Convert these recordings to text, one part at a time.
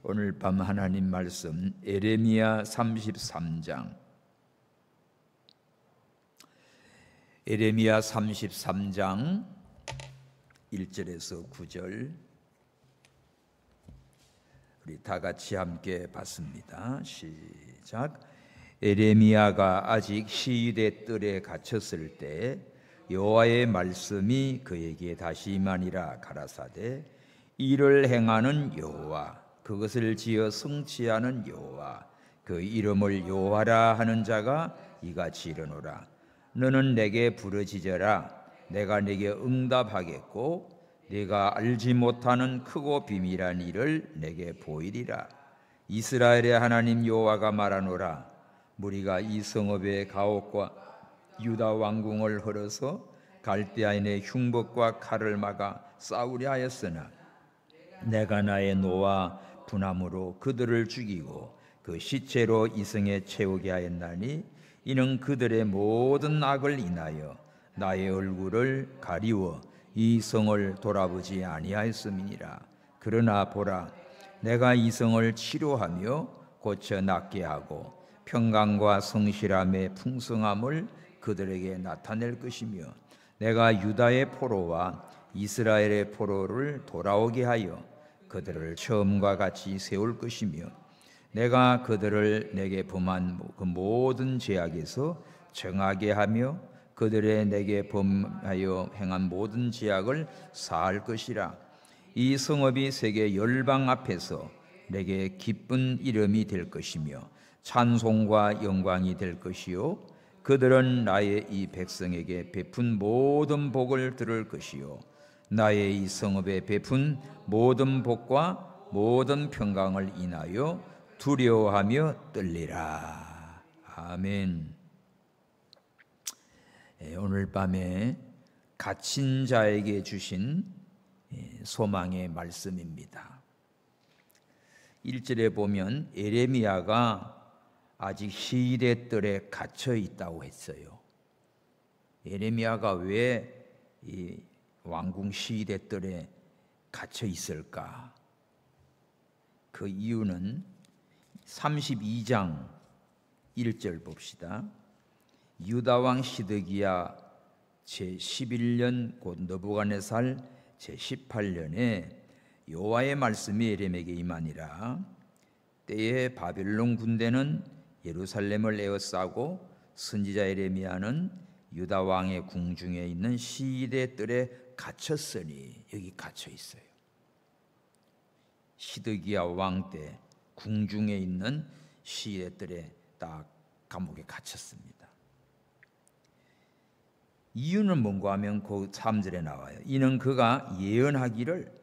오늘 밤 하나님 말씀 예레미야 33장 예레미야 33장 1절에서 9절 우리 다 같이 함께 봤습니다. 시작. 예레미야가 아직 시위대 뜰에 갇혔을 때 여호와의 말씀이 그에게 다시 임하니라. 가라사대 이를 행하는 여호와, 그것을 지어 성취하는 여호와, 그 이름을 여호와라 하는 자가 이같이 이르노라. 너는 내게 부르짖어라. 내가 네게 응답하겠고 네가 알지 못하는 크고 비밀한 일을 내게 보이리라. 이스라엘의 하나님 여호와가 말하노라. 무리가 이 성읍의 가옥과 유다 왕궁을 헐어서 갈대아인의 흉복과 칼을 막아 싸우려 하였으나 내가 나의 노와 분함으로 그들을 죽이고 그 시체로 이성에 채우게 하였나니 이는 그들의 모든 악을 인하여 나의 얼굴을 가리워 이 성을 돌아보지 아니하였음이니라. 그러나 보라, 내가 이 성을 치료하며 고쳐 낫게 하고 평강과 성실함의 풍성함을 그들에게 나타낼 것이며 내가 유다의 포로와 이스라엘의 포로를 돌아오게 하여 그들을 처음과 같이 세울 것이며 내가 그들을 내게 범한 그 모든 죄악에서 정하게 하며 그들의 내게 범하여 행한 모든 죄악을 사할 것이라. 이 성읍이 세계 열방 앞에서 내게 기쁜 이름이 될 것이며 찬송과 영광이 될 것이요 그들은 나의 이 백성에게 베푼 모든 복을 들을 것이요 나의 이 성읍에 베푼 모든 복과 모든 평강을 인하여 두려워하며 떨리라. 아멘. 오늘 밤에 갇힌 자에게 주신 소망의 말씀입니다. 1절에 보면 예레미야가 아직 시대 뜰에 갇혀 있다고 했어요. 예레미야가 왜 이 왕궁 시대 뜰에 갇혀 있을까? 그 이유는 32장 1절 봅시다. 유다 왕 시드기야 제11년 곧 느부갓네살 제18년에 여호와의 말씀이 예레미야에게 임하니라. 때에 바벨론 군대는 예루살렘을 에워싸고 선지자 예레미야는 유다 왕의 궁중에 있는 시대 뜰에 갇혔으니, 여기 갇혀 있어요. 시드기야 왕 때 궁중에 있는 시대 뜰에 딱 감옥에 갇혔습니다. 이유는 뭔가 하면 그 3절에 나와요. 이는 그가 예언하기를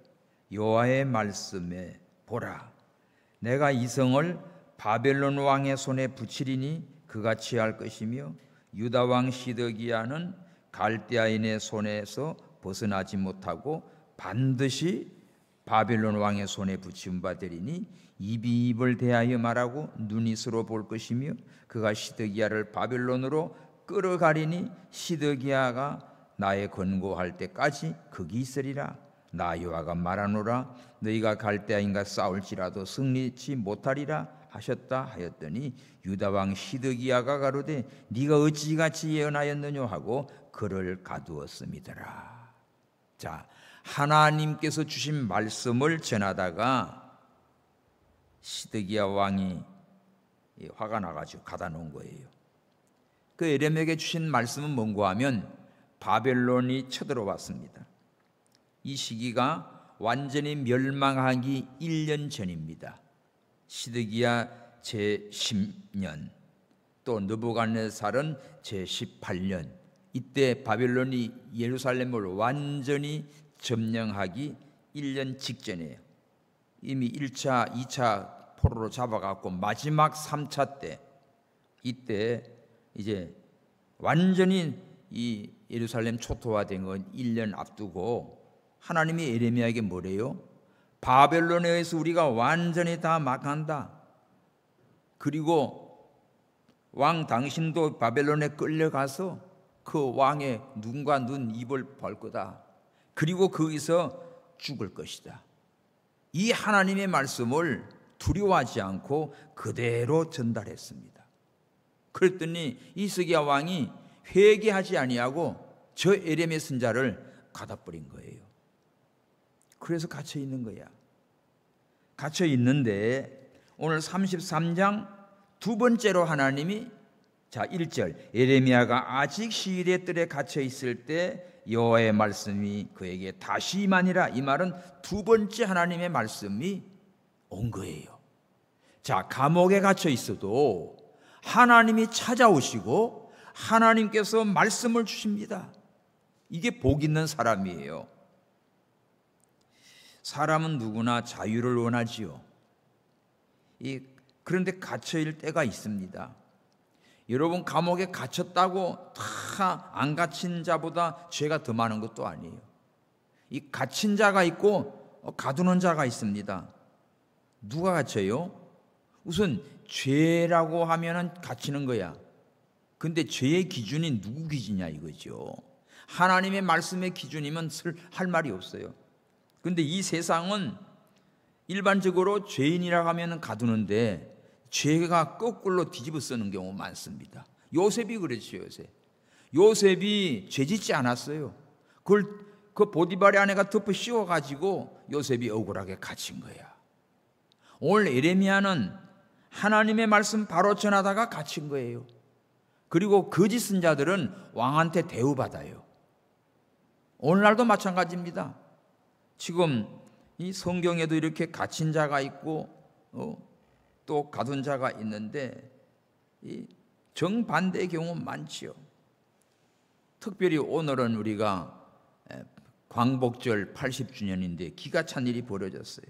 여호와의 말씀에 보라, 내가 이 성을 바벨론 왕의 손에 붙이리니 그가 취할 것이며 유다 왕 시드기야는 갈대아인의 손에서 벗어나지 못하고 반드시 바벨론 왕의 손에 붙임 바 되리니 입이 입을 대하여 말하고 눈이 서로 볼 것이며 그가 시드기야를 바벨론으로 끌어가리니 시드기야가 나의 권고할 때까지 거기 있으리라. 나 여호와가 말하노라. 너희가 갈대아인과 싸울지라도 승리치 못하리라 하셨다 하였더니 유다 왕 시드기야가 가로되 네가 어찌 같이 예언하였느냐 하고 그를 가두었음이더라. 자, 하나님께서 주신 말씀을 전하다가 시드기야 왕이 화가 나가지고 가다 놓은 거예요. 그 예레미야에게 주신 말씀은 뭔가 하면 바벨론이 쳐들어왔습니다. 이 시기가 완전히 멸망하기 1년 전입니다. 시드기야 제10년 또 느부갓네살은 제18년, 이때 바벨론이 예루살렘을 완전히 점령하기 1년 직전이에요. 이미 1차, 2차 포로로 잡아갖고 마지막 3차 때, 이때 이제 완전히 이 예루살렘 초토화된 건 1년 앞두고 하나님이 예레미야에게 뭐래요? 바벨론에 의해서 우리가 완전히 다 망한다. 그리고 왕 당신도 바벨론에 끌려가서 그 왕의 눈과 눈, 입을 벌 거다. 그리고 거기서 죽을 것이다. 이 하나님의 말씀을 두려워하지 않고 그대로 전달했습니다. 그랬더니 이스기야 왕이 회개하지 아니하고 저 에레미야 선자를 갖다버린 거예요. 그래서 갇혀 있는 거야. 갇혀 있는데 오늘 33장 두 번째로 하나님이 1절 에레미야가 아직 시일의 뜰에 갇혀 있을 때 여호와의 말씀이 그에게 다시 임하니라. 이 말은 두 번째 하나님의 말씀이 온 거예요. 감옥에 갇혀 있어도 하나님이 찾아오시고 하나님께서 말씀을 주십니다. 이게 복 있는 사람이에요. 사람은 누구나 자유를 원하지요. 그런데 갇혀있을 때가 있습니다. 여러분, 감옥에 갇혔다고 다 안 갇힌 자보다 죄가 더 많은 것도 아니에요. 이 갇힌 자가 있고 가두는 자가 있습니다. 누가 갇혀요? 우선 죄라고 하면은 갇히는 거야. 근데 죄의 기준이 누구 기준이냐 이거죠. 하나님의 말씀의 기준이면 할 말이 없어요. 근데 이 세상은 일반적으로 죄인이라고 하면 가두는데 죄가 거꾸로 뒤집어 쓰는 경우가 많습니다. 요셉이 그랬죠. 요셉이 죄짓지 않았어요. 그 보디발의 아내가 덮어 씌워가지고 요셉이 억울하게 갇힌 거야. 오늘 에레미야는 하나님의 말씀 바로 전하다가 갇힌 거예요. 그리고 거짓 선자들은 왕한테 대우받아요. 오늘날도 마찬가지입니다. 지금 이 성경에도 이렇게 갇힌 자가 있고 또 가둔 자가 있는데 이 정반대의 경우 많지요. 특별히 오늘은 우리가 광복절 80주년인데 기가 찬 일이 벌어졌어요.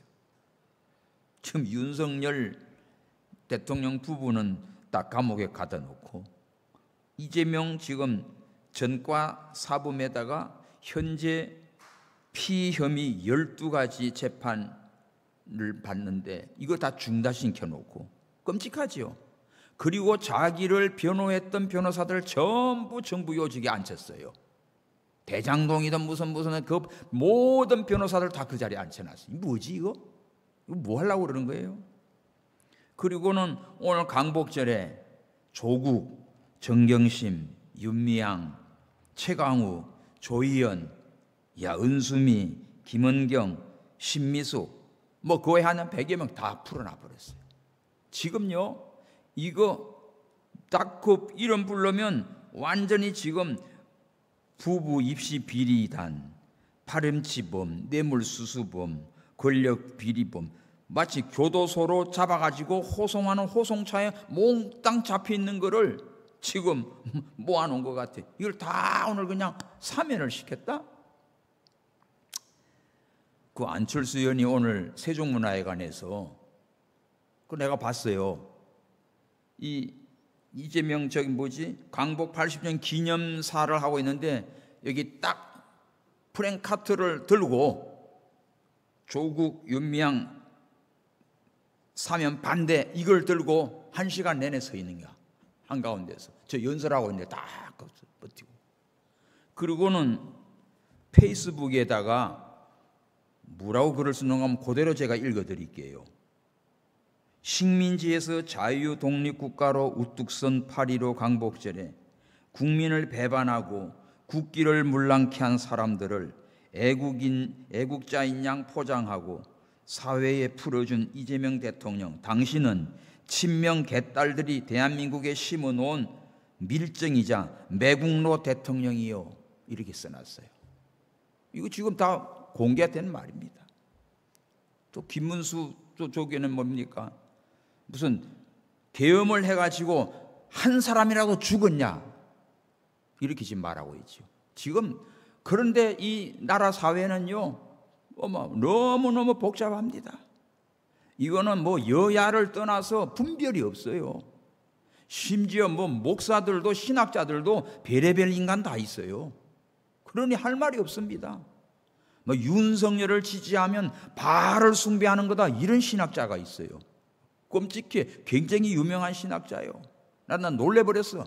지금 윤석열 대통령 부부는 딱 감옥에 가다 놓고 이재명 지금 전과 사범에다가 현재 피혐의 12가지 재판을 받는데 이거 다 중단시켜 놓고 끔찍하지요. 그리고 자기를 변호했던 변호사들 전부 정부 요직에 앉혔어요. 대장동이든 무슨 그 모든 변호사들 다 그 자리에 앉혀놨어요. 뭐지 이거? 이거 뭐 하려고 그러는 거예요? 그리고는 오늘 강복절에 조국, 정경심, 윤미향, 최강우, 조희연, 은수미, 김은경, 신미숙 그 외에 한 100여 명 다 풀어놔 버렸어요. 지금요 이거 딱 그 이름 부르면 완전히 지금 부부 입시 비리단, 파렴치범, 뇌물수수범, 권력 비리범 마치 교도소로 잡아가지고 호송하는 호송차에 몽땅 잡혀있는 거를 지금 모아놓은 것 같아. 이걸 다 오늘 그냥 사면을 시켰다? 그 안철수 의원이 오늘 세종문화회관에서 내가 봤어요. 이재명 광복 80년 기념사를 하고 있는데 여기 딱 프랭카트를 들고 조국, 윤미향 사면 반대 이걸 들고 1시간 내내 서 있는 거야. 한가운데서 저 연설하고 있는데 딱 버티고. 그리고는 페이스북에다가 뭐라고 글을 쓰는가 하면 그대로 제가 읽어드릴게요. 식민지에서 자유독립국가로 우뚝 선 8.15 광복절에 국민을 배반하고 국기를 물랑케 한 사람들을 애국자인 양 포장하고 사회에 풀어준 이재명 대통령, 당신은 친명 개딸들이 대한민국에 심어놓은 밀정이자 매국노 대통령이요. 이렇게 써놨어요. 이거 지금 다 공개된 말입니다. 또 김문수 쪽에는 뭡니까? 무슨 계엄을 해가지고 한 사람이라도 죽었냐? 이렇게 지금 말하고 있죠. 지금 그런데 이 나라 사회는요, 너무너무 복잡합니다. 이거는 여야를 떠나서 분별이 없어요. 심지어 목사들도 신학자들도 별의별 인간 다 있어요. 그러니 할 말이 없습니다. 윤석열을 지지하면 바알을 숭배하는 거다 이런 신학자가 있어요. 끔찍해. 굉장히 유명한 신학자예요. 난 놀래버렸어.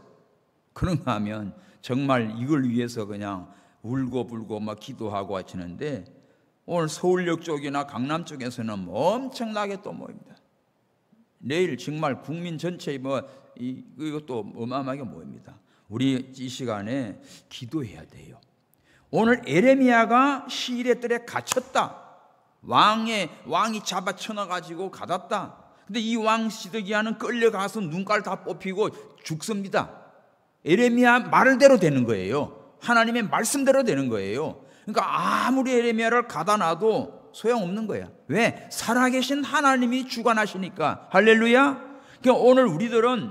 그런가 하면 정말 이걸 위해서 그냥 울고불고 기도하고 하시는데 오늘 서울역 쪽이나 강남 쪽에서는 엄청나게 또 모입니다. 내일 정말 국민 전체의 이것도 어마어마하게 모입니다. 우리 이 시간에 기도해야 돼요. 오늘 에레미야가 시일의 뜰에 갇혔다. 왕이 잡아쳐놔가지고 가뒀다. 근데 이 왕 시드기야는 끌려가서 눈깔 다 뽑히고 죽습니다. 에레미야 말대로 되는 거예요. 하나님의 말씀대로 되는 거예요. 그러니까 아무리 에레미야를 가다 놔도 소용없는 거야. 왜? 살아계신 하나님이 주관하시니까. 할렐루야. 그러니까 오늘 우리들은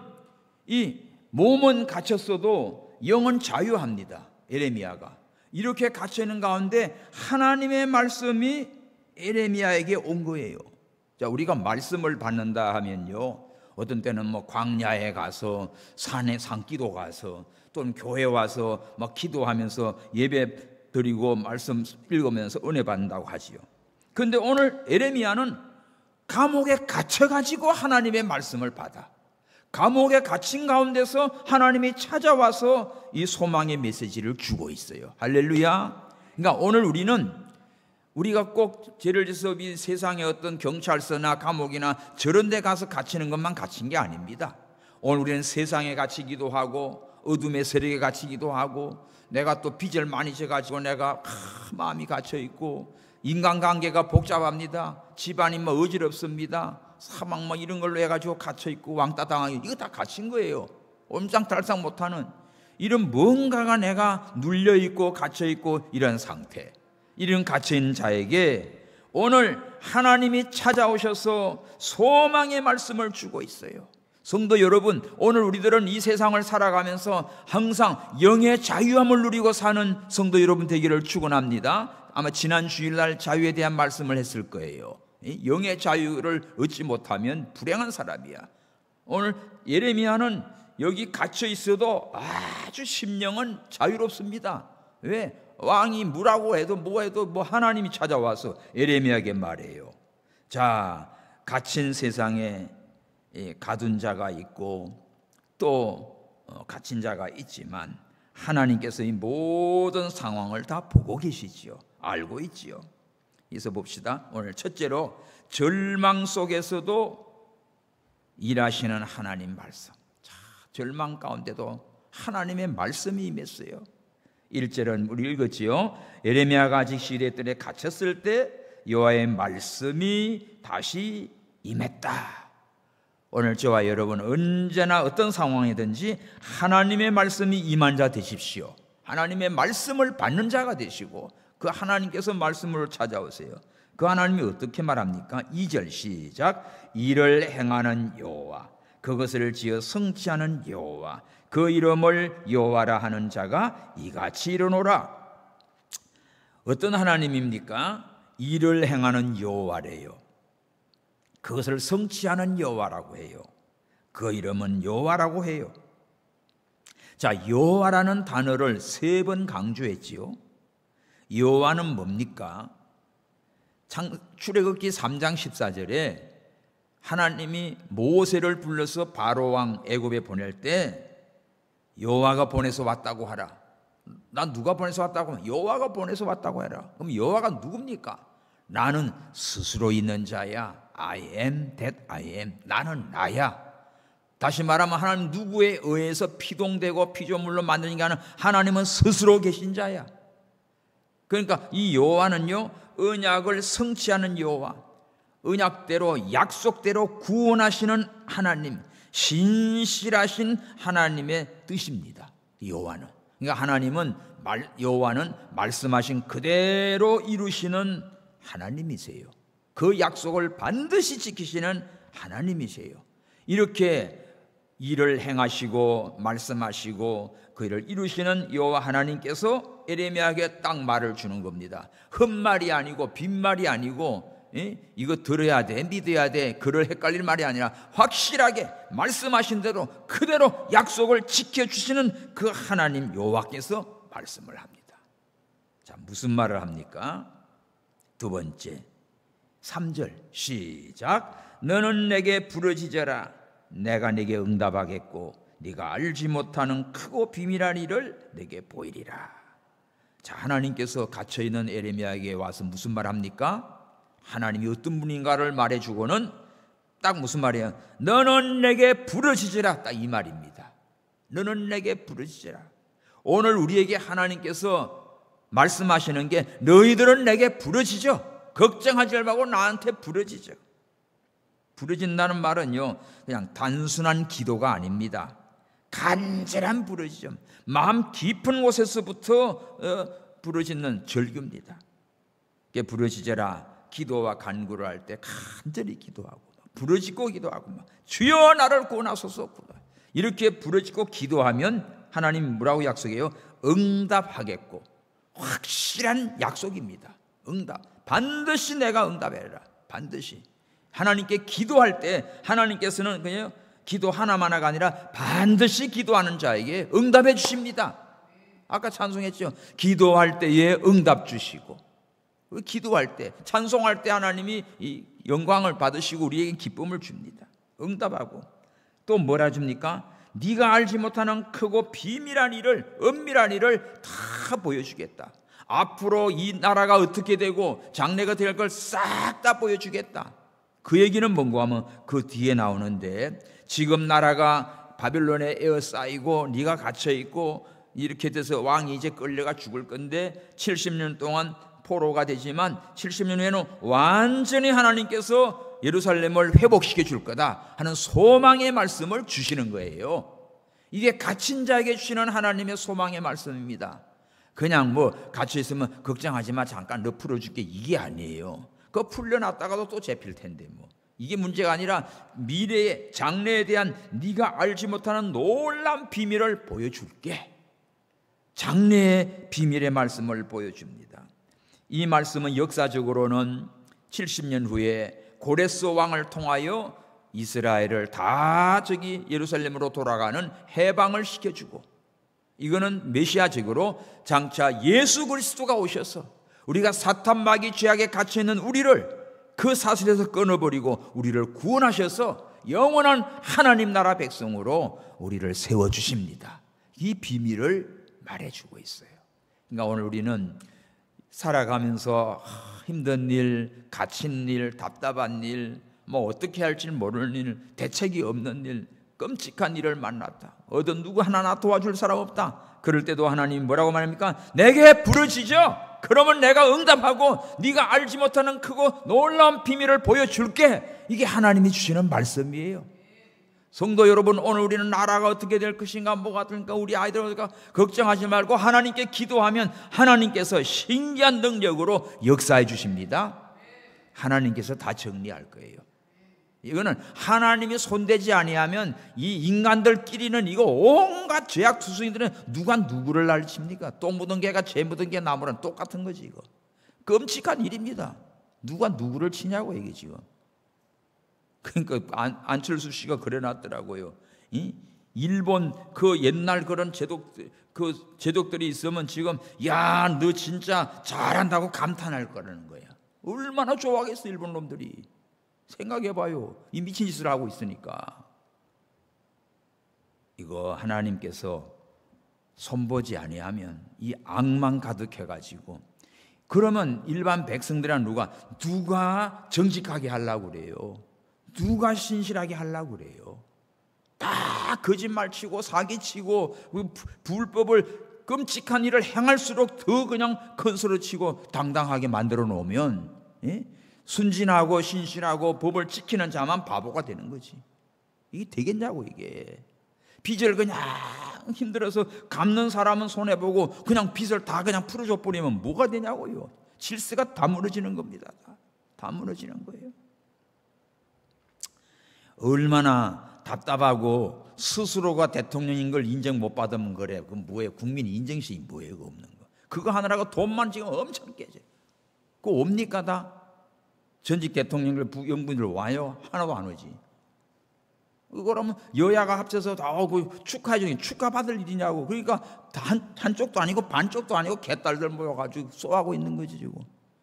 이 몸은 갇혔어도 영은 자유합니다. 에레미야가 이렇게 갇혀있는 가운데 하나님의 말씀이 에레미야에게 온 거예요. 자, 우리가 말씀을 받는다 하면요, 어떤 때는 광야에 가서 산기도 가서 또는 교회 와서 기도하면서 예배 드리고 말씀 읽으면서 은혜 받는다고 하지요. 그런데 오늘 에레미야는 감옥에 갇혀가지고 하나님의 말씀을 받아. 감옥에 갇힌 가운데서 하나님이 찾아와서 이 소망의 메시지를 주고 있어요. 할렐루야. 그러니까 오늘 우리가 꼭 예를 들어서 이 세상의 어떤 경찰서나 감옥이나 저런 데 가서 갇히는 것만 갇힌 게 아닙니다. 오늘 우리는 세상에 갇히기도 하고 어둠의 세력에 갇히기도 하고 내가 또 빚을 많이 져가지고 내가 마음이 갇혀있고 인간관계가 복잡합니다. 집안이 어지럽습니다. 사망 이런 걸로 해가지고 갇혀있고 왕따 당하기, 이거 다 갇힌 거예요. 옴장달싹 못하는 이런 뭔가가 내가 눌려있고 갇혀있고 이런 상태, 이런 갇혀있는 자에게 오늘 하나님이 찾아오셔서 소망의 말씀을 주고 있어요. 성도 여러분, 오늘 우리들은 이 세상을 살아가면서 항상 영의 자유함을 누리고 사는 성도 여러분 되기를 축원합니다. 아마 지난 주일날 자유에 대한 말씀을 했을 거예요. 영의 자유를 얻지 못하면 불행한 사람이야. 오늘 예레미야는 여기 갇혀 있어도 아주 심령은 자유롭습니다. 왜? 왕이 뭐라고 해도 하나님이 찾아와서 예레미야에게 말해요. 자, 갇힌 세상에 가둔 자가 있고 또 갇힌 자가 있지만 하나님께서 이 모든 상황을 다 보고 계시지요. 알고 있지요. 그래서 봅시다. 오늘 첫째로 절망 속에서도 일하시는 하나님 말씀. 자, 절망 가운데도 하나님의 말씀이 임했어요. 1절은 우리 읽었지요. 예레미야가 아직 시리의 뜰에 갇혔을 때 여호와의 말씀이 다시 임했다. 오늘 저와 여러분 언제나 어떤 상황이든지 하나님의 말씀이 임한 자 되십시오. 하나님의 말씀을 받는 자가 되시고 그 하나님께서 말씀으로 찾아오세요. 그 하나님이 어떻게 말합니까? 2절 시작. 일을 행하는 여호와, 그것을 지어 성취하는 여호와, 그 이름을 여호와라 하는 자가 이같이 이르노라. 어떤 하나님입니까? 일을 행하는 여호와래요. 그것을 성취하는 여호와라고 해요. 그 이름은 여호와라고 해요. 자, 여호와라는 단어를 3번 강조했지요. 여호와는 뭡니까? 출애굽기 3장 14절에 하나님이 모세를 불러서 바로 왕 애굽에 보낼 때 여호와가 보내서 왔다고 하라. 난 누가 보내서 왔다고 하면 여호와가 보내서 왔다고 해라. 그럼 여호와가 누굽니까? 나는 스스로 있는 자야. I am that I am. 나는 나야. 다시 말하면 하나님 누구에 의해서 피동되고 피조물로 만드는 게 아니라 하나님은 스스로 계신 자야. 그러니까 이 여호와는요, 언약을 성취하는 여호와, 언약대로 약속대로 구원하시는 하나님, 신실하신 하나님의 뜻입니다. 여호와는. 그러니까 여호와는 말씀하신 그대로 이루시는 하나님이세요. 그 약속을 반드시 지키시는 하나님이세요. 이렇게 일을 행하시고 말씀하시고 그 일을 이루시는 여호와 하나님께서 에레미야에게 딱 말을 주는 겁니다. 헛말이 아니고 빈말이 아니고 이거 들어야 돼, 믿어야 돼, 그럴 헷갈릴 말이 아니라 확실하게 말씀하신 대로 그대로 약속을 지켜주시는 그 하나님 여호와께서 말씀을 합니다. 자, 무슨 말을 합니까? 두 번째 3절 시작. 너는 내게 부르짖어라. 내가 네게 응답하겠고 네가 알지 못하는 크고 비밀한 일을 네게 보이리라. 자, 하나님께서 갇혀있는 에레미야에게 와서 무슨 말 합니까? 하나님이 어떤 분인가를 말해주고는 딱 무슨 말이에요? 너는 내게 부르짖으라. 딱 이 말입니다. 너는 내게 부르짖으라. 오늘 우리에게 하나님께서 말씀하시는 게 너희들은 내게 부르짖어. 걱정하지 말고 나한테 부르짖어. 부르짖는다는 말은요, 그냥 단순한 기도가 아닙니다. 간절한 부르짖음, 마음 깊은 곳에서부터 부르짖는 절규입니다. 이게 부르짖어라. 기도와 간구를 할 때 간절히 기도하고 부르짖고 기도하고 주여 나를 구원하소서. 이렇게 부르짖고 기도하면 하나님 뭐라고 약속해요? 응답하겠고. 확실한 약속입니다. 응답. 반드시 내가 응답해라. 반드시. 하나님께 기도할 때 하나님께서는 그냥 기도 하나만가 아니라 반드시 기도하는 자에게 응답해 주십니다. 아까 찬송했죠. 기도할 때에 응답 주시고, 기도할 때, 찬송할 때 하나님이 이 영광을 받으시고 우리에게 기쁨을 줍니다. 응답하고 또 뭐라 줍니까? 네가 알지 못하는 크고 비밀한 일을, 은밀한 일을 다 보여주겠다. 앞으로 이 나라가 어떻게 되고 장래가 될 걸 싹 다 보여주겠다. 그 얘기는 뭔가 하면 그 뒤에 나오는데, 지금 나라가 바빌론에 에어싸이고 네가 갇혀있고 이렇게 돼서 왕이 이제 끌려가 죽을 건데 70년 동안 포로가 되지만 70년 후에는 완전히 하나님께서 예루살렘을 회복시켜 줄 거다 하는 소망의 말씀을 주시는 거예요. 이게 갇힌 자에게 주시는 하나님의 소망의 말씀입니다. 그냥 뭐 갇혀 있으면 걱정하지 마, 잠깐 너 풀어줄게, 이게 아니에요. 그거 풀려놨다가도 또 잡힐 텐데 뭐. 이게 문제가 아니라 미래의 장래에 대한 네가 알지 못하는 놀라운 비밀을 보여줄게. 장래의 비밀의 말씀을 보여줍니다. 이 말씀은 역사적으로는 70년 후에 고레스 왕을 통하여 이스라엘을 다 저기 예루살렘으로 돌아가는 해방을 시켜주고, 이거는 메시아적으로 장차 예수 그리스도가 오셔서 우리가 사탄 마귀 죄악에 갇혀있는 우리를 그 사슬에서 끊어버리고 우리를 구원하셔서 영원한 하나님 나라 백성으로 우리를 세워주십니다. 이 비밀을 말해주고 있어요. 그러니까 오늘 우리는 살아가면서 힘든 일, 갇힌 일, 답답한 일, 뭐 어떻게 할지 모르는 일, 대책이 없는 일, 끔찍한 일을 만났다. 어떤 누구 하나 도와줄 사람 없다. 그럴 때도 하나님 뭐라고 말합니까? 내게 부르짖어. 그러면 내가 응답하고 네가 알지 못하는 크고 놀라운 비밀을 보여줄게. 이게 하나님이 주시는 말씀이에요. 성도 여러분, 오늘 우리는 나라가 어떻게 될 것인가, 뭐가 될까, 우리 아이들 어떨까 걱정하지 말고 하나님께 기도하면 하나님께서 신기한 능력으로 역사해 주십니다. 하나님께서 다 정리할 거예요. 이거는 하나님이 손대지 아니하면 이 인간들끼리는 이거 온갖 죄악 투성이들은 누가 누구를 날칩니까? 똥 묻은 개가 재 묻은 개 나무랑 똑같은 거지. 이거 끔찍한 일입니다. 누가 누구를 치냐고 이게 지금. 그러니까 안철수 씨가 그래놨더라고요. 일본 그 옛날 그런 제독들이 있으면 지금 야, 너 진짜 잘한다고 감탄할 거라는 거야. 얼마나 좋아하겠어 일본 놈들이. 생각해봐요. 이 미친 짓을 하고 있으니까. 이거 하나님께서 손보지 아니하면 이 악만 가득해가지고, 그러면 일반 백성들은 누가 정직하게 하려고 그래요? 누가 신실하게 하려고 그래요? 다 거짓말치고 사기치고 불법을, 끔찍한 일을 행할수록 더 그냥 큰소리치고 당당하게 만들어 놓으면, 순진하고 신실하고 법을 지키는 자만 바보가 되는 거지. 이게 되겠냐고. 이게 빚을 그냥 힘들어서 갚는 사람은 손해보고 그냥 빚을 다 그냥 풀어줘 버리면 뭐가 되냐고요. 질서가 다 무너지는 겁니다. 다 무너지는 거예요. 얼마나 답답하고 스스로가 대통령인 걸 인정 못 받으면 그래. 그건 뭐예요? 국민 인정심이 뭐예요? 그거 없는 거. 그거 하느라고 돈만 지금 엄청 깨져요. 그거 옵니까 다? 전직 대통령들 부영분들 와요? 하나도 안 오지. 그러면 여야가 합쳐서 다 오고 축하해주니 축하받을 일이냐고. 그러니까 한쪽도 아니고 반쪽도 아니고 개딸들 모여가지고 쏘하고 있는 거지 지금.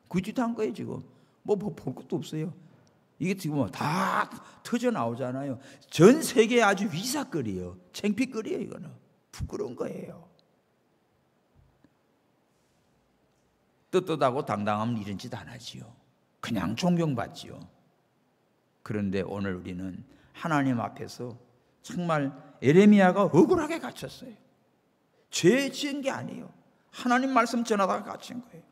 그 짓 한 거예요 지금. 뭐 볼 것도 없어요. 이게 지금 다 터져 나오잖아요. 전 세계에 아주 위사거리예요. 창피거리예요. 이거는 부끄러운 거예요. 떳떳하고 당당하면 이런 짓 안 하지요. 그냥 존경받지요. 그런데 오늘 우리는 하나님 앞에서 정말 에레미야가 억울하게 갇혔어요. 죄 지은 게 아니에요. 하나님 말씀 전하다가 갇힌 거예요.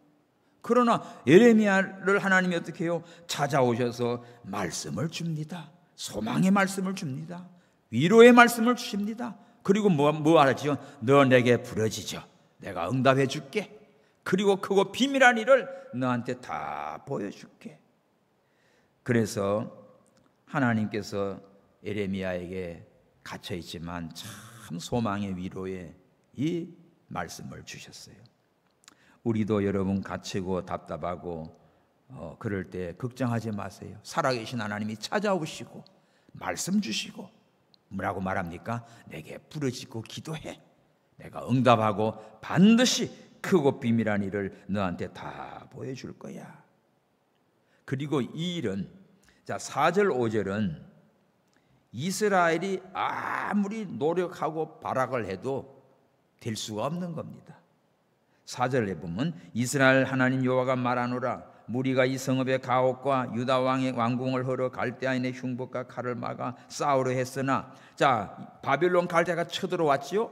그러나 에레미야를 하나님이 어떻게 해요? 찾아오셔서 말씀을 줍니다. 소망의 말씀을 줍니다. 위로의 말씀을 주십니다. 그리고 뭐 하죠? 너 내게 부르짖어. 내가 응답해 줄게. 그리고 크고 비밀한 일을 너한테 다 보여줄게. 그래서 하나님께서 에레미야에게 갇혀있지만 참 소망의 위로의 이 말씀을 주셨어요. 우리도 여러분 갇히고 답답하고 그럴 때 걱정하지 마세요. 살아계신 하나님이 찾아오시고 말씀 주시고 뭐라고 말합니까? 내게 부르짖고 기도해. 내가 응답하고 반드시 크고 비밀한 일을 너한테 다 보여줄 거야. 그리고 이 일은 4절 5절은 이스라엘이 아무리 노력하고 발악을 해도 될 수가 없는 겁니다. 4절에 보면 이스라엘 하나님 여호와가 말하노라 무리가 이 성읍의 가옥과 유다 왕의 왕궁을 헐어 갈대아인의 흉복과 칼을 막아 싸우려 했으나 바빌론 갈대가 쳐들어왔지요.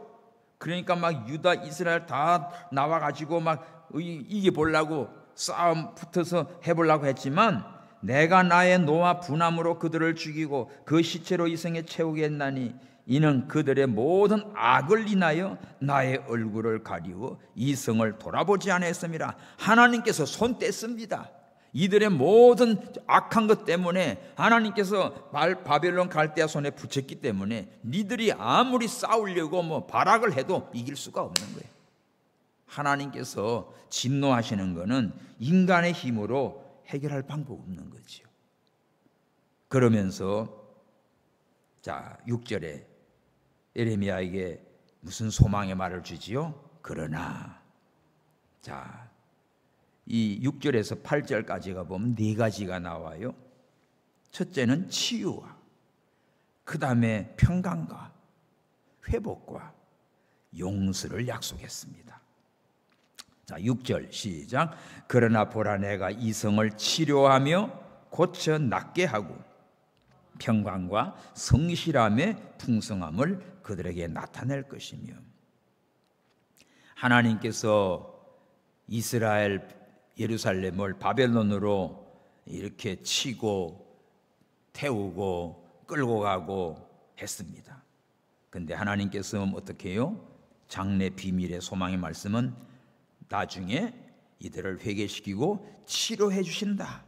그러니까 막 유다 이스라엘 다 나와가지고 막 이겨 보려고 싸움 붙어서 해보려고 했지만 내가 나의 노와 분함으로 그들을 죽이고 그 시체로 이 성에 채우겠나니 이는 그들의 모든 악을 인하여 나의 얼굴을 가리워 이 성을 돌아보지 않았음이라. 하나님께서 손 뗐습니다. 이들의 모든 악한 것 때문에 하나님께서 바벨론 갈대아 손에 붙였기 때문에 니들이 아무리 싸우려고 발악을 해도 이길 수가 없는 거예요. 하나님께서 진노하시는 것은 인간의 힘으로 해결할 방법 없는 거지요. 그러면서 6절에 에레미야에게 무슨 소망의 말을 주지요? 그러나 이 6절에서 8절까지가 보면 4가지가 나와요. 첫째는 치유와 그 다음에 평강과 회복과 용서를 약속했습니다. 6절 시작. 그러나 보라 내가 이 성을 치료하며 고쳐 낫게 하고 평강과 성실함의 풍성함을 그들에게 나타낼 것이며. 하나님께서 이스라엘 예루살렘을 바벨론으로 이렇게 치고 태우고 끌고 가고 했습니다. 그런데 하나님께서 어떻게 해요? 장래 비밀의 소망의 말씀은 나중에 이들을 회개시키고 치료해 주신다.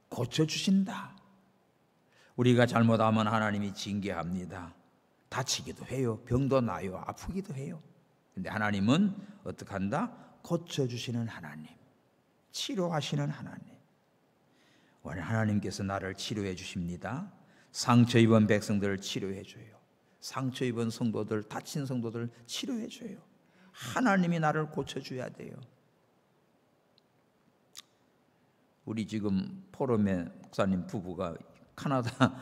고쳐주신다. 우리가 잘못하면 하나님이 징계합니다. 다치기도 해요. 병도 나요. 아프기도 해요. 그런데 하나님은 어떻게 한다? 고쳐주시는 하나님, 치료하시는 하나님. 오늘 하나님께서 나를 치료해 주십니다. 상처 입은 백성들을 치료해 줘요. 상처 입은 성도들, 다친 성도들 치료해 줘요. 하나님이 나를 고쳐줘야 돼요. 우리 지금 포럼의 목사님 부부가 카나다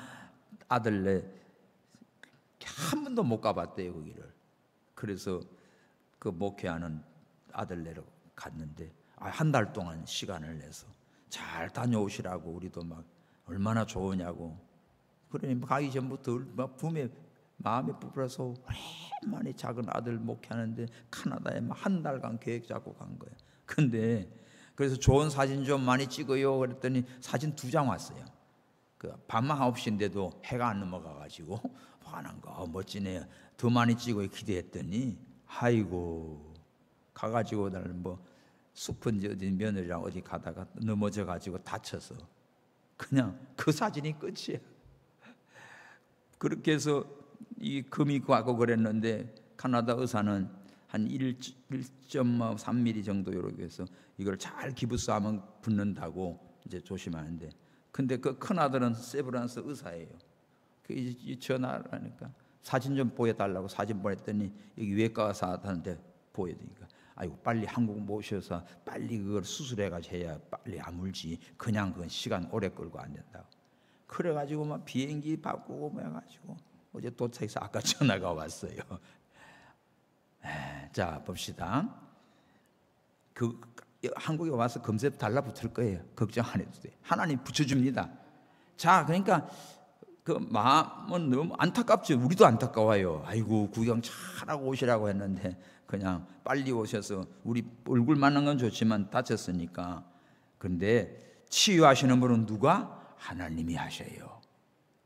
아들네 한 번도 못 가봤대요, 거기를. 그래서 그 목회하는 아들네로 갔는데 한 달 동안 시간을 내서 잘 다녀오시라고 우리도 막 얼마나 좋으냐고. 그러니 가기 전부터 막 마음에 부풀어서 오랜만에 작은 아들 목회하는데 카나다에 한 달간 계획 잡고 간 거예요. 근데 그래서 좋은 사진 좀 많이 찍어요 그랬더니 사진 2장 왔어요. 밤만 9시인데도 해가 안 넘어가가지고 화난 거 멋지네요. 더 많이 찍어야 기대했더니 아이고 가가지고 나는 숲은 어디 며느리랑 어디 가다가 넘어져가지고 다쳐서 그냥 그 사진이 끝이야. 그렇게 해서 이 금이 가고 그랬는데 카나다 의사는 한 1.3mm 정도 이렇게 해서 이걸 잘 기부스하면 붙는다고 이제 조심하는데, 근데 그 큰 아들은 세브란스 의사예요. 그 전화하니까 사진 좀 보여달라고 사진 보냈더니 여기 외과 의사한테 보여드리니까 아이고 빨리 한국 모셔서 빨리 그걸 수술해가지고 해야 빨리 아물지. 그냥 그건 시간 오래 끌고 안 된다고. 그래가지고 막 비행기 바꾸고 뭐 해가지고 어제 도착해서 아까 전화가 왔어요. 자 봅시다. 한국에 와서 금세 달라붙을 거예요. 걱정 안 해도 돼. 하나님 붙여줍니다. 자, 그러니까 그 마음은 너무 안타깝죠. 우리도 안타까워요. 아이고, 구경 잘하고 오시라고 했는데 그냥 빨리 오셔서 우리 얼굴 만난 건 좋지만 다쳤으니까. 그런데 치유하시는 분은 누가? 하나님이 하셔요.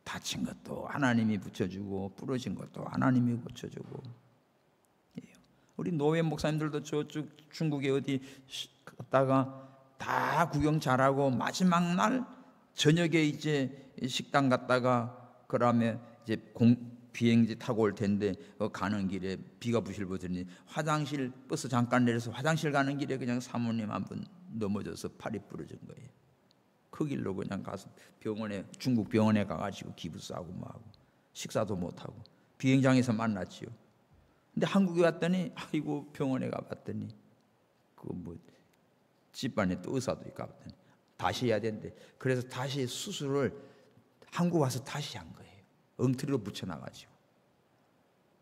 다친 것도 하나님이 붙여주고 부러진 것도 하나님이 고쳐주고. 우리 노회 목사님들도 저쪽 중국에 어디 갔다가 다 구경 잘하고 마지막 날 저녁에 이제 식당 갔다가 그다음에 이제 비행기 타고 올 텐데 가는 길에 비가 부실 보더니 화장실 버스 잠깐 내려서 화장실 가는 길에 그냥 사모님 한 분 넘어져서 팔이 부러진 거예요. 그 길로 그냥 가서 병원에 중국 병원에 가가지고 기부 싸고 뭐하고 식사도 못하고 비행장에서 만났지요. 근데 한국에 왔더니 아이고 병원에 가봤더니 그 뭐 집안에 또 의사도 있고 봤더니 다시 해야 되는데 그래서 다시 수술을 한국 와서 다시 한 거예요. 엉터리로 붙여놔가지고.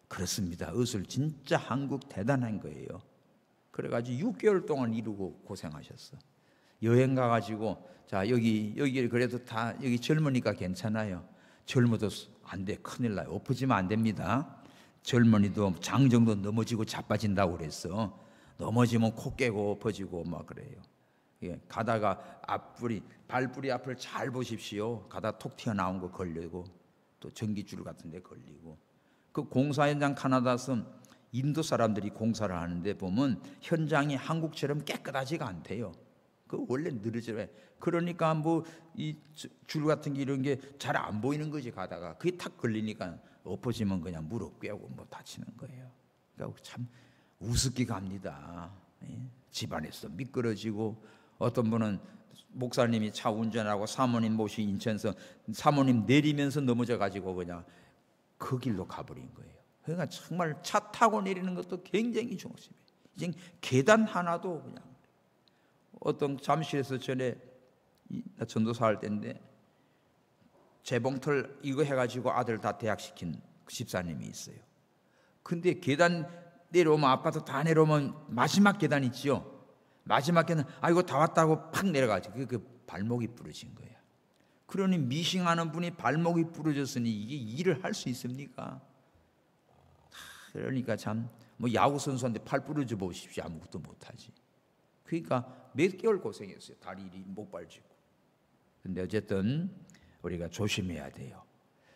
그렇습니다. 의술 진짜 한국 대단한 거예요. 그래가지고 6개월 동안 이루고 고생하셨어. 여행 가가지고 자 여기 그래도 다 여기 젊으니까 괜찮아요. 젊어도 안 돼. 큰일 나요. 엎어지면 안 됩니다. 젊은이도 장 정도 넘어지고 자빠진다고 그랬어. 넘어지면 코 깨고 엎어지고 막 그래요. 예, 가다가 발뿌리 앞을 잘 보십시오. 가다 톡 튀어나온 거 걸리고 또 전기줄 같은 데 걸리고. 그 공사 현장 카나다에서 인도 사람들이 공사를 하는데 보면 현장이 한국처럼 깨끗하지가 않대요. 그 원래 느려져요. 그러니까 뭐 이 줄 같은 게 이런 게 잘 안 보이는 거지. 가다가 그게 탁 걸리니까 엎어지면 그냥 무릎 꿰고 뭐 다치는 거예요. 그러니까 참 우습게 갑니다. 예? 집안에서 미끄러지고 어떤 분은 목사님이 차 운전하고 사모님 모시 인천서 사모님 내리면서 넘어져 가지고 그냥 그 길로 가버린 거예요. 그러니까 정말 차 타고 내리는 것도 굉장히 조심해요. 이제 계단 하나도 그냥 어떤 잠실에서 전에 나 전도사 할 때인데 재봉틀 이거 해가지고 아들 다 대학시킨 집사님이 있어요. 근데 계단 내려오면 아파트 다 내려오면 마지막 계단 있죠. 마지막 계단 이거 다 왔다고 팍 내려가지고 그 발목이 부러진 거예요. 그러니 미싱하는 분이 발목이 부러졌으니 이게 일을 할 수 있습니까? 그러니까 참 뭐 야구 선수한테 팔 부러져 보십시오. 아무것도 못하지. 그러니까 몇 개월 고생했어요. 다리 못 발쥐고. 근데 어쨌든 우리가 조심해야 돼요.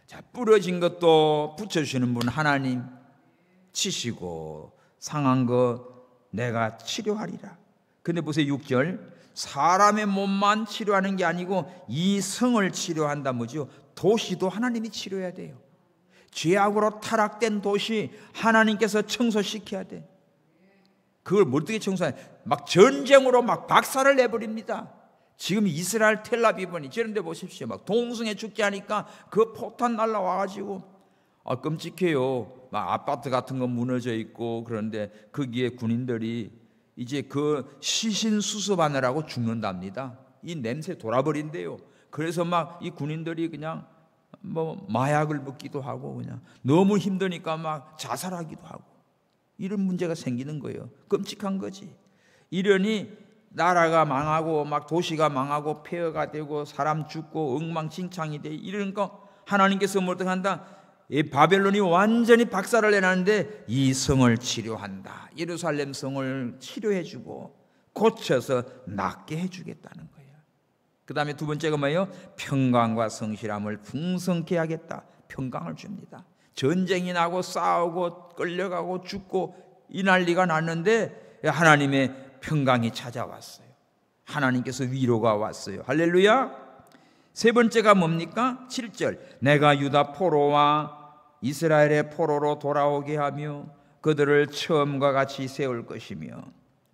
자, 부러진 것도 붙여주시는 분 하나님, 치시고 상한 거 내가 치료하리라. 근데 보세요 6절 사람의 몸만 치료하는 게 아니고 이 성을 치료한다 뭐죠? 도시도 하나님이 치료해야 돼요. 죄악으로 타락된 도시 하나님께서 청소시켜야 돼. 그걸 어떻게 청소해? 막 전쟁으로 막 박살을 내버립니다. 지금 이스라엘 텔라비브니 저런 데 보십시오. 막 동성애 죽게 하니까 그 포탄 날라와가지고 끔찍해요. 막 아파트 같은 거 무너져 있고 그런데 거기에 군인들이 이제 그 시신 수습하느라고 죽는답니다. 이 냄새 돌아버린대요. 그래서 막 이 군인들이 그냥 뭐 마약을 먹기도 하고 그냥 너무 힘드니까 막 자살하기도 하고 이런 문제가 생기는 거예요. 끔찍한 거지. 이러니 나라가 망하고 막 도시가 망하고 폐허가 되고 사람 죽고 엉망진창이 돼. 이런 거 하나님께서 어떻게 한다? 이 바벨론이 완전히 박살을 내놨는데 이 성을 치료한다. 예루살렘 성을 치료해주고 고쳐서 낫게 해주겠다는 거예요. 그 다음에 두 번째가 뭐예요? 평강과 성실함을 풍성케 하겠다. 평강을 줍니다. 전쟁이 나고 싸우고 끌려가고 죽고 이 난리가 났는데 하나님의 평강이 찾아왔어요. 하나님께서 위로가 왔어요. 할렐루야. 세 번째가 뭡니까? 7절 내가 유다 포로와 이스라엘의 포로로 돌아오게 하며 그들을 처음과 같이 세울 것이며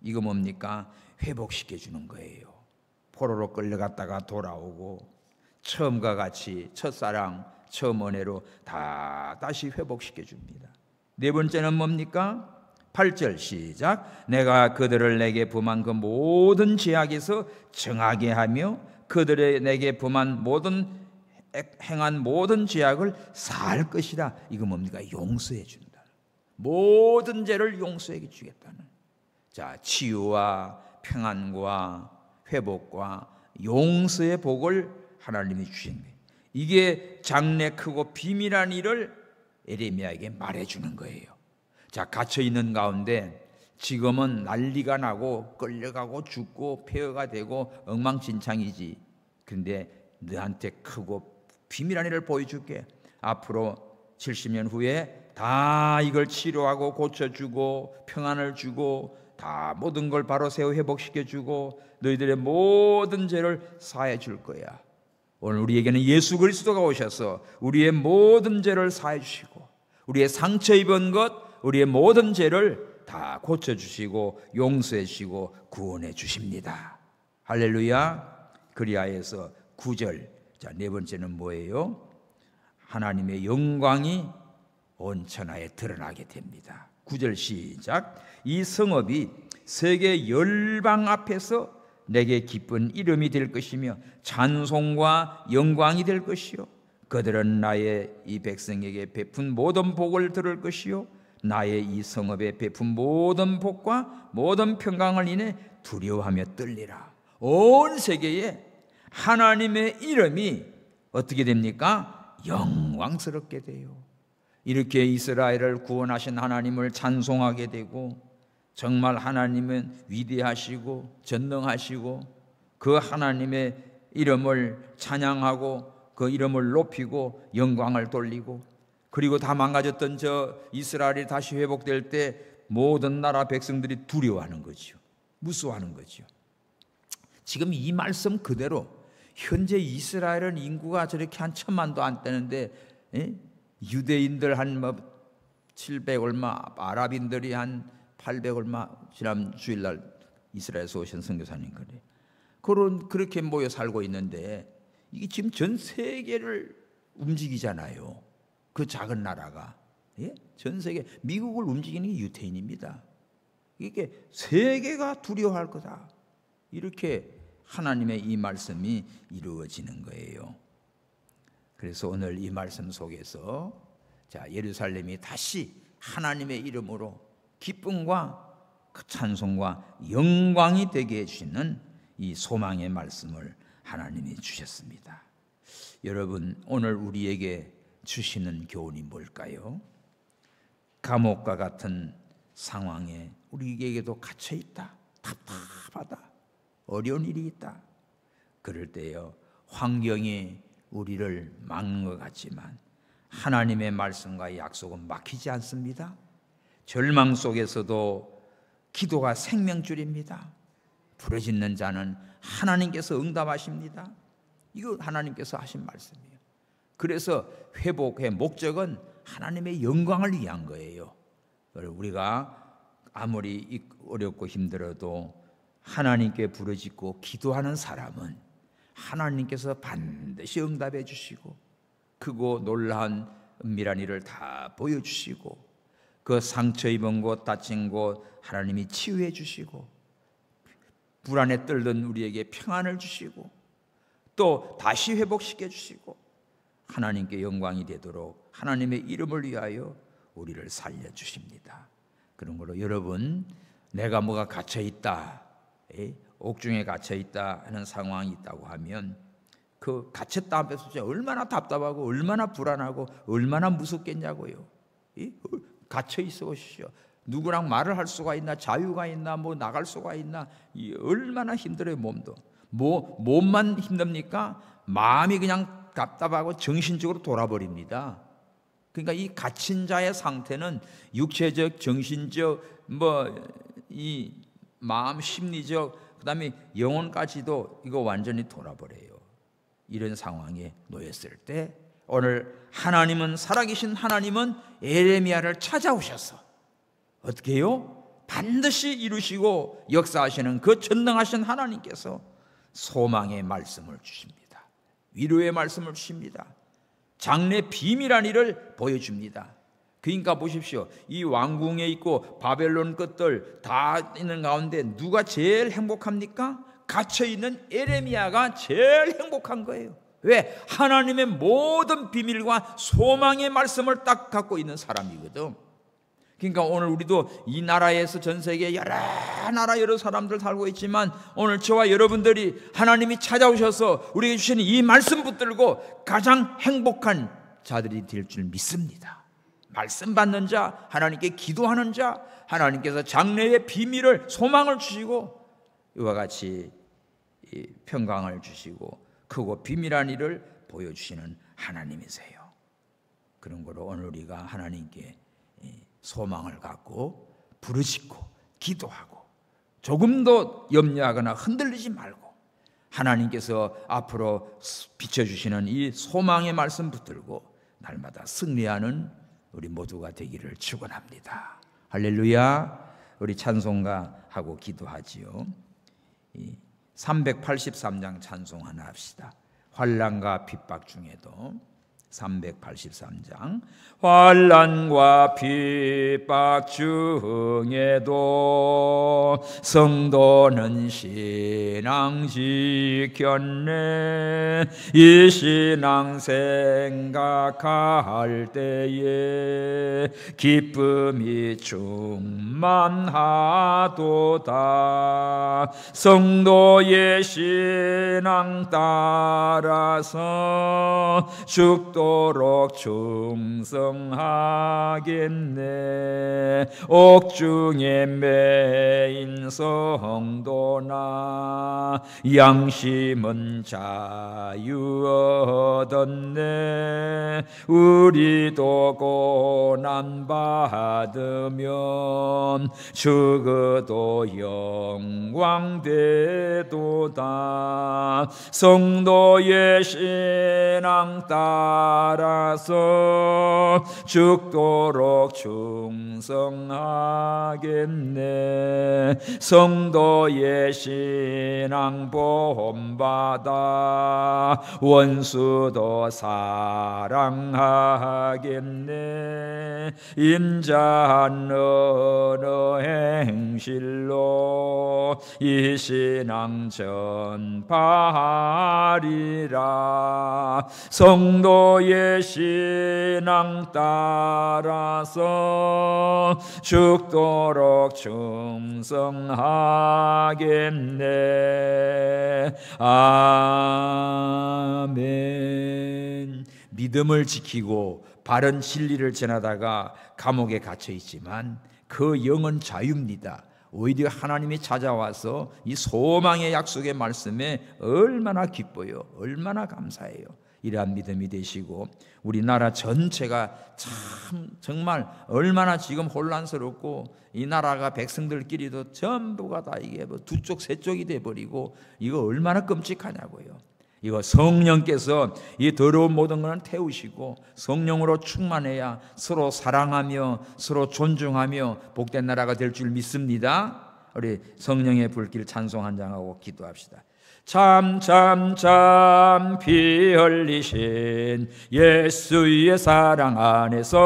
이거 뭡니까? 회복시켜 주는 거예요. 포로로 끌려갔다가 돌아오고 처음과 같이 첫사랑 처음 은혜로 다시 회복시켜 줍니다. 네 번째는 뭡니까? 8절 시작 내가 그들을 내게 범한 그 모든 죄악에서 정하게 하며 그들의 내게 범한 행한 모든 죄악을 사할 것이라. 이거 뭡니까? 용서해 준다. 모든 죄를 용서해 주겠다는. 자, 치유와 평안과 회복과 용서의 복을 하나님이 주신 거예요. 이게 장래 크고 비밀한 일을 에레미야에게 말해주는 거예요. 자, 갇혀 있는 가운데 지금은 난리가 나고 끌려가고 죽고 폐허가 되고 엉망진창이지. 그런데 너한테 크고 비밀한 일을 보여줄게. 앞으로 70년 후에 다 이걸 치료하고 고쳐주고 평안을 주고 다 모든 걸 바로 세워 회복시켜주고 너희들의 모든 죄를 사해 줄 거야. 오늘 우리에게는 예수 그리스도가 오셔서 우리의 모든 죄를 사해 주시고 우리의 상처 입은 것, 우리의 모든 죄를 다 고쳐주시고 용서해 주시고 구원해 주십니다. 할렐루야. 그리하여서 9절. 자, 네 번째는 뭐예요? 하나님의 영광이 온 천하에 드러나게 됩니다. 9절 시작. 이 성읍이 세계 열방 앞에서 내게 기쁜 이름이 될 것이며 찬송과 영광이 될 것이요 그들은 나의 이 백성에게 베푼 모든 복을 들을 것이요 나의 이 성읍에 베푼 모든 복과 모든 평강을 인해 두려워하며 떨리라. 온 세계에 하나님의 이름이 어떻게 됩니까? 영광스럽게 돼요. 이렇게 이스라엘을 구원하신 하나님을 찬송하게 되고 정말 하나님은 위대하시고 전능하시고 그 하나님의 이름을 찬양하고 그 이름을 높이고 영광을 돌리고 그리고 다 망가졌던 저 이스라엘이 다시 회복될 때 모든 나라 백성들이 두려워하는 거죠. 무서워하는 거죠. 지금 이 말씀 그대로 현재 이스라엘은 인구가 저렇게 한 1000만도 안 되는데 유대인들 한 700 얼마, 아랍인들이 한 800 얼마, 지난 주일날 이스라엘에서 오신 선교사님 그렇게 모여 살고 있는데 이게 지금 전 세계를 움직이잖아요. 그 작은 나라가 전 세계 미국을 움직이는 게 유태인입니다. 이게 세계가 두려워할 거다. 이렇게 하나님의 이 말씀이 이루어지는 거예요. 그래서 오늘 이 말씀 속에서 자, 예루살렘이 다시 하나님의 이름으로 기쁨과 찬송과 영광이 되게 해주시는 이 소망의 말씀을 하나님이 주셨습니다. 여러분, 오늘 우리에게 주시는 교훈이 뭘까요? 감옥과 같은 상황에 우리에게도 갇혀 있다. 답답하다. 어려운 일이 있다. 그럴 때요, 환경이 우리를 막는 것 같지만 하나님의 말씀과 약속은 막히지 않습니다. 절망 속에서도 기도가 생명줄입니다. 부르짖는 자는 하나님께서 응답하십니다. 이거 하나님께서 하신 말씀이에요. 그래서 회복의 목적은 하나님의 영광을 위한 거예요. 우리가 아무리 어렵고 힘들어도 하나님께 부르짖고 기도하는 사람은 하나님께서 반드시 응답해 주시고 크고 놀라운 은밀한 일을 다 보여주시고 그 상처 입은 곳, 다친 곳 하나님이 치유해 주시고 불안에 떨던 우리에게 평안을 주시고 또 다시 회복시켜 주시고 하나님께 영광이 되도록 하나님의 이름을 위하여 우리를 살려주십니다. 그런 걸로 여러분, 내가 뭐가 갇혀있다, 옥중에 갇혀있다 하는 상황이 있다고 하면 그 갇혔다 앞에서 얼마나 답답하고 얼마나 불안하고 얼마나 무섭겠냐고요. 갇혀 있어 보십시오. 누구랑 말을 할 수가 있나, 자유가 있나, 뭐 나갈 수가 있나, 얼마나 힘들어요. 몸도 몸만 힘듭니까? 마음이 그냥 답답하고 정신적으로 돌아버립니다. 그러니까 이 갇힌 자의 상태는 육체적, 정신적, 이 마음, 심리적, 그다음에 영혼까지도 이거 완전히 돌아버려요. 이런 상황에 놓였을 때 오늘 하나님은, 살아계신 하나님은 에레미야를 찾아오셔서 어떻게 해요? 반드시 이루시고 역사하시는 그 전능하신 하나님께서 소망의 말씀을 주십니다. 위로의 말씀을 주십니다. 장래 비밀한 일을 보여줍니다. 그러니까 보십시오. 이 왕궁에 있고 바벨론 것들 다 있는 가운데 누가 제일 행복합니까? 갇혀있는 에레미야가 제일 행복한 거예요. 왜? 하나님의 모든 비밀과 소망의 말씀을 딱 갖고 있는 사람이거든. 그러니까 오늘 우리도 이 나라에서 전 세계 여러 나라 여러 사람들 살고 있지만 오늘 저와 여러분들이 하나님이 찾아오셔서 우리에게 주시는 이 말씀 붙들고 가장 행복한 자들이 될 줄 믿습니다. 말씀 받는 자, 하나님께 기도하는 자, 하나님께서 장래의 비밀을 소망을 주시고 이와 같이 평강을 주시고 크고 비밀한 일을 보여주시는 하나님이세요. 그런 거로 오늘 우리가 하나님께 소망을 갖고 부르짖고 기도하고 조금도 염려하거나 흔들리지 말고 하나님께서 앞으로 비춰주시는 이 소망의 말씀 붙들고 날마다 승리하는 우리 모두가 되기를 축원합니다. 할렐루야. 우리 찬송가하고 기도하지요. 383장 찬송 하나 합시다. 환난과 핍박 중에도 383장 환난과 핍박 중에도 성도는 신앙 지켰네. 이 신앙 생각할 때에 기쁨이 충만하도다. 성도의 신앙 따라서 죽도록 충성하겠네. 옥중에 매인 성도나 양심은 자유 얻었네. 우리도 고난 받으면 죽어도 영광 되도다. 성도의 신앙 따라서 죽도록 충성하겠네. 성도의 신앙 본받아 원수도 사랑하겠네. 인자한 어느 행실로 이 신앙 전파하리라. 성도의 신앙 따라서 죽도록 충성하겠네. 아멘. 믿음을 지키고 바른 진리를 전하다가 감옥에 갇혀 있지만 그 영은 자유입니다. 오히려 하나님이 찾아와서 이 소망의 약속의 말씀에 얼마나 기뻐요. 얼마나 감사해요. 이러한 믿음이 되시고 우리나라 전체가 참 정말 얼마나 지금 혼란스럽고 이 나라가 백성들끼리도 전부가 다 이게 뭐 두 쪽 세 쪽이 돼버리고 이거 얼마나 끔찍하냐고요. 이거 성령께서 이 더러운 모든 것을 태우시고 성령으로 충만해야 서로 사랑하며 서로 존중하며 복된 나라가 될 줄 믿습니다. 우리 성령의 불길 찬송 한 장하고 기도합시다. 참 피 흘리신 예수의 사랑 안에서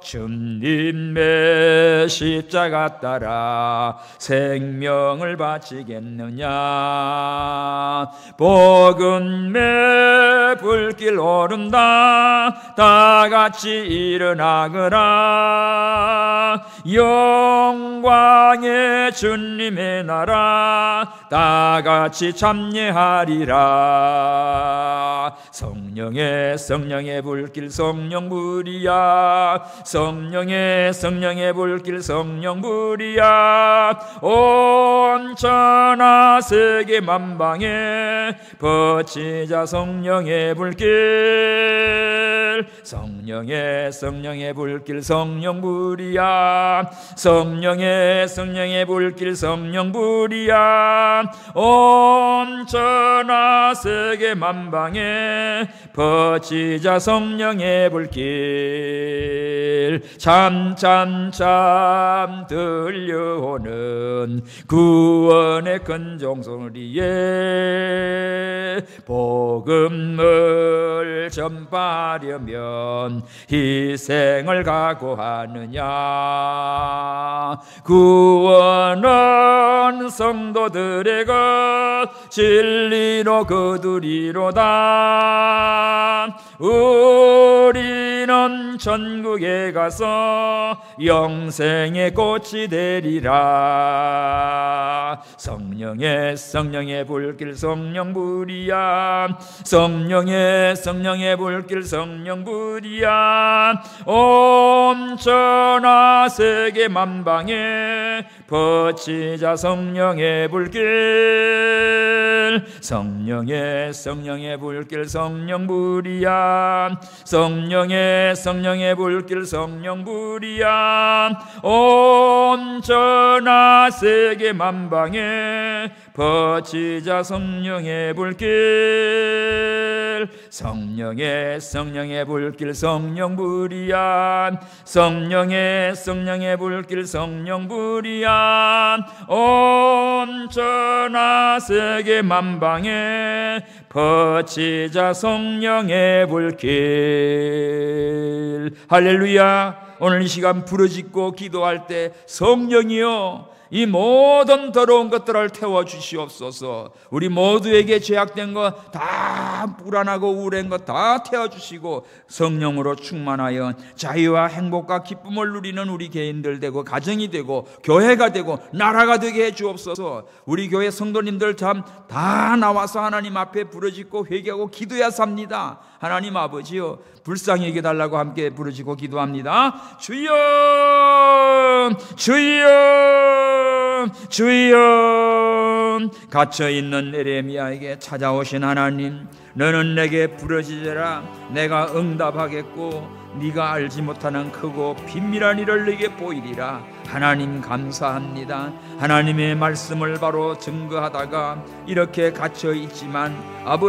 주님의 십자가 따라 생명을 바치겠느냐. 복음의 불길 오른다. 다 같이 일어나거라. 영광의 주님의 나라 다 같이 참여하리라. 성령의 불길 성령불이야. 성령의 불길 성령불이야. 온 천하 세계 만방에 퍼치자 성령의 불길. 성령의 불길 성령불이야. 성령의 불길 성령불이야. 온 천하 세계 만방에 퍼치자 성령의 불길. 참 들려오는 구원의 큰 종소리에 복음을 전파하려면 희생을 각오하느냐. 구원은 성도들의 것 진리로 거두리로다. 우리는 너희는 전국에 가서 영생의 꽃이 되리라. 성령의 불길 성령불이야. 성령의 불길 성령불이야. 온 천하 세계 만방에 퍼치자 성령의 불길. 성령의 불길 성령불이야. 성령의 불길 성령불이야. 온 천하 세계 만방에 퍼치자 성령의 불길. 성령의 불길 성령불이야. 성령의 불길 성령불이야. 온 천하 세계 만방에 퍼치자 성령의 불길. 할렐루야. 오늘 이 시간 부르짖고 기도할 때 성령이여 이 모든 더러운 것들을 태워주시옵소서. 우리 모두에게 죄악된 것 다 불안하고 우울한 것 다 태워주시고 성령으로 충만하여 자유와 행복과 기쁨을 누리는 우리 개인들 되고 가정이 되고 교회가 되고 나라가 되게 해주옵소서. 우리 교회 성도님들 참 다 나와서 하나님 앞에 부르짖고 회개하고 기도해야 삽니다. 하나님 아버지요, 불쌍히 여겨달라고 함께 부르짖고 기도합니다. 주여 주여 주여. 갇혀있는 에레미야에게 찾아오신 하나님, 너는 내게 부르짖으라 내가 응답하겠고 네가 알지 못하는 크고 비밀한 일을 네게 보이리라. 하나님 감사합니다. 하나님의 말씀을 바로 증거하다가 이렇게 갇혀있지만 아버지